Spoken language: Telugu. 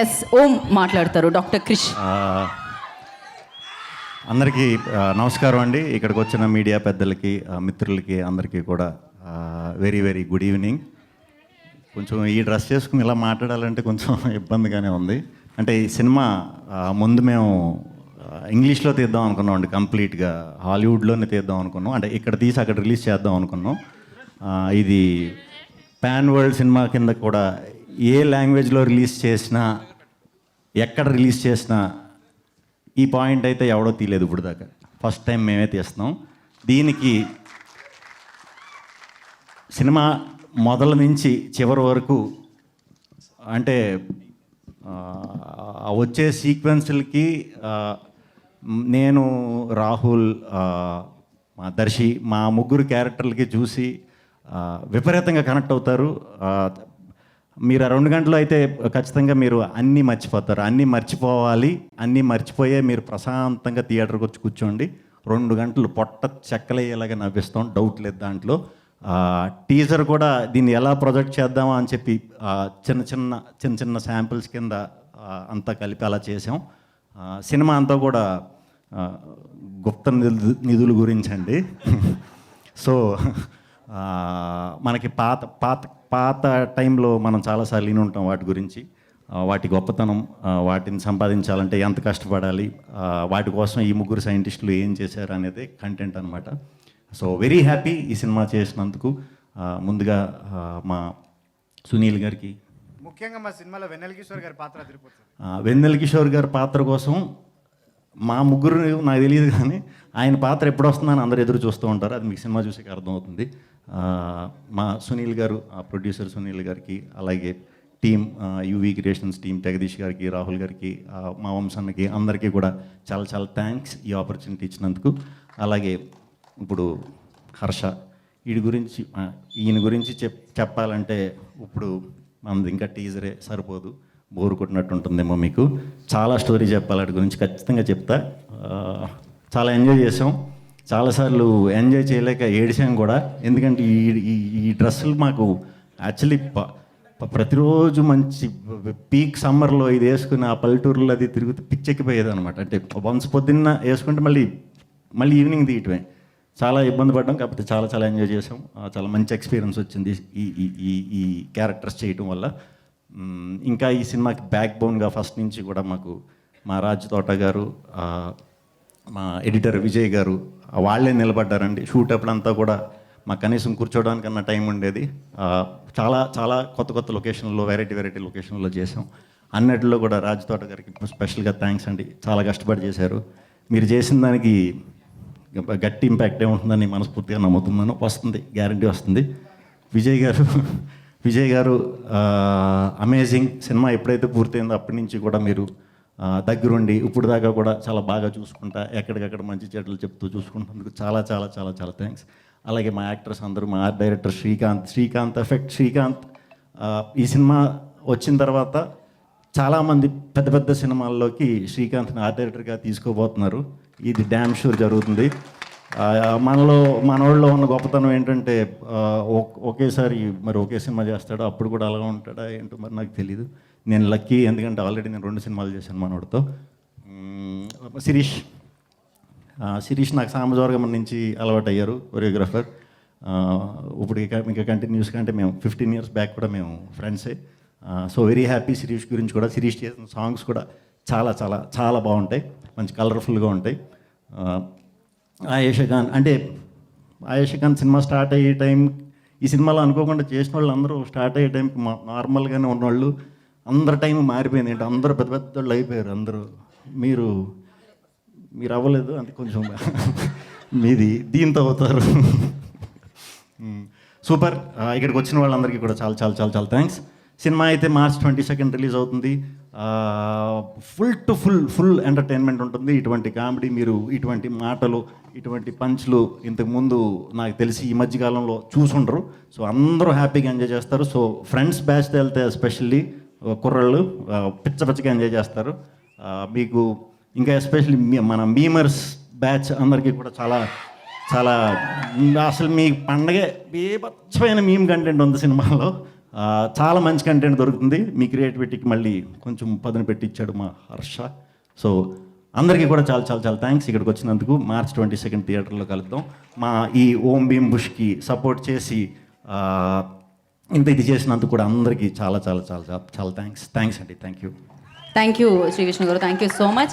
ఎస్ ఓం మాట్లాడతారు డాక్టర్ క్రిష్. అందరికీ నమస్కారం అండి. ఇక్కడికి వచ్చిన మీడియా పెద్దలకి, మిత్రులకి అందరికీ కూడా వెరీ వెరీ గుడ్ ఈవినింగ్. కొంచెం ఈ డ్రెస్ చేసుకుని ఇలా మాట్లాడాలంటే కొంచెం ఇబ్బందిగానే ఉంది. అంటే ఈ సినిమా ముందు మేము ఇంగ్లీష్లో తీద్దాం అనుకున్నాం అండి, కంప్లీట్గా హాలీవుడ్లోనే తీద్దాం అనుకున్నాం. అంటే ఇక్కడ తీసి అక్కడ రిలీజ్ చేద్దాం అనుకున్నాం. ఇది పాన్ వరల్డ్ సినిమా కింద కూడా ఏ లాంగ్వేజ్లో రిలీజ్ చేసినా, ఎక్కడ రిలీజ్ చేసినా ఈ పాయింట్ అయితే ఎవడో తీయలేదు ఇప్పుడు దాకా. ఫస్ట్ టైం మేమే తీస్తున్నాం. దీనికి సినిమా మొదల నుంచి చివరి వరకు అంటే వచ్చే సీక్వెన్స్లకి నేను, రాహుల్, మా దర్శి, మా ముగ్గురు క్యారెక్టర్లకి చూసి విపరీతంగా కనెక్ట్ అవుతారు. మీరు 2 గంటలు అయితే ఖచ్చితంగా మీరు అన్నీ మర్చిపోతారు. అన్నీ మర్చిపోవాలి, అన్నీ మర్చిపోయే మీరు ప్రశాంతంగా థియేటర్కి వచ్చి కూర్చోండి. 2 గంటలు పొట్ట చెక్కలయ్యేలాగా నవ్విస్తాం, డౌట్ లేదు దాంట్లో. టీజర్ కూడా దీన్ని ఎలా ప్రొజెక్ట్ చేద్దామా అని చెప్పి చిన్న చిన్న శాంపిల్స్ కింద అంతా కలిపి అలా చేసాం. సినిమా అంతా కూడా గుప్త నిధుల గురించి అండి. సో మనకి పాత టైంలో మనం చాలాసార్లు విని ఉంటాం వాటి గురించి, వాటి గొప్పతనం, వాటిని సంపాదించాలంటే ఎంత కష్టపడాలి, వాటి కోసం ఈ ముగ్గురు సైంటిస్టులు ఏం చేశారు అనేది కంటెంట్ అనమాట. సో వెరీ హ్యాపీ ఈ సినిమా చేసినందుకు. ముందుగా మా సునీల్ గారికి, ముఖ్యంగా మా సినిమాలో వెన్నెల కిషోర్ గారి పాత్ర తిరిగిపోతుంది. వెన్నెల కిషోర్ గారి పాత్ర కోసం మా ముగ్గురు నాకు తెలియదు, కానీ ఆయన పాత్ర ఎప్పుడు వస్తుందని అందరు ఎదురు చూస్తూ ఉంటారు. అది మీకు సినిమా చూసి అర్థమవుతుంది. మా సునీల్ గారు, ప్రొడ్యూసర్ సునీల్ గారికి, అలాగే team UV creations team Jagadish గారికి, రాహుల్ గారికి, మా వంశన్నకి, అందరికీ కూడా చాలా చాలా థ్యాంక్స్ ఈ ఆపర్చునిటీ ఇచ్చినందుకు. అలాగే ఇప్పుడు హర్ష, ఈయన గురించి చెప్పాలంటే ఇప్పుడు మనది ఇంకా టీజరే సరిపోదు, బోరు కొట్టినట్టు ఉంటుందేమో మీకు. చాలా స్టోరీ చెప్పాలి వాటి గురించి, ఖచ్చితంగా చెప్తా. చాలా ఎంజాయ్ చేసాం, చాలాసార్లు ఎంజాయ్ చేయలేక ఏడిసాం కూడా. ఎందుకంటే ఈ డ్రెస్సులు మాకు యాక్చువల్లీ ప్రతిరోజు మంచి పీక్ సమ్మర్లో ఇది వేసుకుని ఆ పల్లెటూరులో అది తిరుగుతూ పిచ్చెక్కిపోయేది అనమాట. అంటే వన్స్ పొద్దున్న వేసుకుంటే మళ్ళీ ఈవినింగ్ తీయటమే. చాలా ఇబ్బంది పడ్డాం, కాకపోతే చాలా చాలా ఎంజాయ్ చేసాం. చాలా మంచి ఎక్స్పీరియన్స్ వచ్చింది ఈ క్యారెక్టర్స్ చేయటం వల్ల. ఇంకా ఈ సినిమాకి బ్యాక్ బోన్గా ఫస్ట్ నుంచి కూడా మాకు మా రాజ్ తోట గారు, మా ఎడిటర్ విజయ్ గారు వాళ్ళే నిలబడ్డారండి. షూట్ అప్పుడంతా కూడా మాకు కనీసం కూర్చోవడానికన్నా టైం ఉండేది. చాలా చాలా కొత్త లొకేషన్లో, వెరైటీ లొకేషన్లో చేసాం. అన్నిటిలో కూడా రాజ్ తోట గారికి స్పెషల్గా థ్యాంక్స్ అండి. చాలా కష్టపడి చేశారు. మీరు చేసిన దానికి గట్టి ఇంపాక్ట్ ఏముంటుందని మనస్ఫూర్తిగా నమ్ముతున్నాను. వస్తుంది, గ్యారంటీ వస్తుంది. విజయ్ గారు అమేజింగ్. సినిమా ఎప్పుడైతే పూర్తయిందో అప్పటి నుంచి కూడా మీరు దగ్గరుండి ఇప్పుడు దాకా కూడా చాలా బాగా చూసుకుంటా, ఎక్కడికక్కడ మంచి చెడ్డలు చెప్తూ చూసుకుంటున్నందుకు చాలా చాలా చాలా చాలా థ్యాంక్స్. అలాగే మా యాక్టర్స్ అందరూ, మా art director Srikanth effect Srikanth ఈ సినిమా వచ్చిన తర్వాత చాలామంది పెద్ద సినిమాల్లోకి శ్రీకాంత్ని ఆర్ట్ డైరెక్టర్గా తీసుకోబోతున్నారు. ఇది డ్యామ్ షూర్ జరుగుతుంది. మనోళ్ళలో ఉన్న గొప్పతనం ఏంటంటే ఒకేసారి ఒకే సినిమా చేస్తాడు, అప్పుడు కూడా అలా ఉంటాడా ఏంటో మరి నాకు తెలీదు. నేను లక్కీ, ఎందుకంటే ఆల్రెడీ నేను 2 సినిమాలు చేశాను మనోడితో. శిరీష్ నాకు సామజవర్గం నుంచి అలవాటు అయ్యారు, కొరియోగ్రాఫర్. ఇప్పుడు ఇంకా కంటిన్యూస్గా, అంటే మేము 15 years బ్యాక్ కూడా మేము ఫ్రెండ్సే. సో వెరీ హ్యాపీ శిరీష్ గురించి కూడా. శిరీష్ చేసిన సాంగ్స్ కూడా చాలా చాలా చాలా బాగుంటాయి, మంచి కలర్ఫుల్గా ఉంటాయి. ఆయేషా ఖాన్ సినిమా స్టార్ట్ అయ్యే టైం, ఈ సినిమాలో అనుకోకుండా చేసిన వాళ్ళు అందరూ స్టార్ట్ అయ్యే టైంకి నార్మల్గానే ఉన్నవాళ్ళు అందరి టైం మారిపోయింది. అంటే అందరూ పెద్ద వాళ్ళు అయిపోయారు. అందరూ మీరు అవ్వలేదు, అంటే కొంచెం మీది దీంతో అవుతారు. సూపర్. ఇక్కడికి వచ్చిన వాళ్ళందరికీ కూడా చాలా చాలా చాలా చాలా థ్యాంక్స్. సినిమా అయితే March 22 రిలీజ్ అవుతుంది. ఫుల్ ఎంటర్టైన్మెంట్ ఉంటుంది. ఇటువంటి కామెడీ, మీరు ఇటువంటి మాటలు, ఇటువంటి పంచ్లు ఇంతకుముందు నాకు తెలిసి ఈ మధ్యకాలంలో చూసుండరు. సో అందరూ హ్యాపీగా ఎంజాయ్ చేస్తారు. సో ఫ్రెండ్స్ బ్యాచ్తో వెళ్తే ఎస్పెషల్లీ కుర్రాళ్ళు పిచ్చగా ఎంజాయ్ చేస్తారు. మీకు ఇంకా ఎస్పెషల్లీ మన మీమర్స్ బ్యాచ్ అందరికీ కూడా చాలా చాలా అసలు మీ పండగే బీభత్సమైన మీమ్ కంటెంట్ ఉంది సినిమాలో. చాలా మంచి కంటెంట్ దొరుకుతుంది. మీ క్రియేటివిటీకి మళ్ళీ కొంచెం పదును పెట్టించాడు మా హర్ష. సో అందరికీ కూడా చాలా చాలా చాలా థ్యాంక్స్ ఇక్కడికి వచ్చినందుకు. March 22 థియేటర్లో కలుద్దాం. మా ఈ ఓం భీమ్ బుష్కి సపోర్ట్ చేసి ఇంత ఇది చేసినందుకు కూడా అందరికీ చాలా చాలా చాలా చాలా థ్యాంక్స్ అండి. Thank you thank you Shri Vishnu గారు, థ్యాంక్ యూ సో మచ్.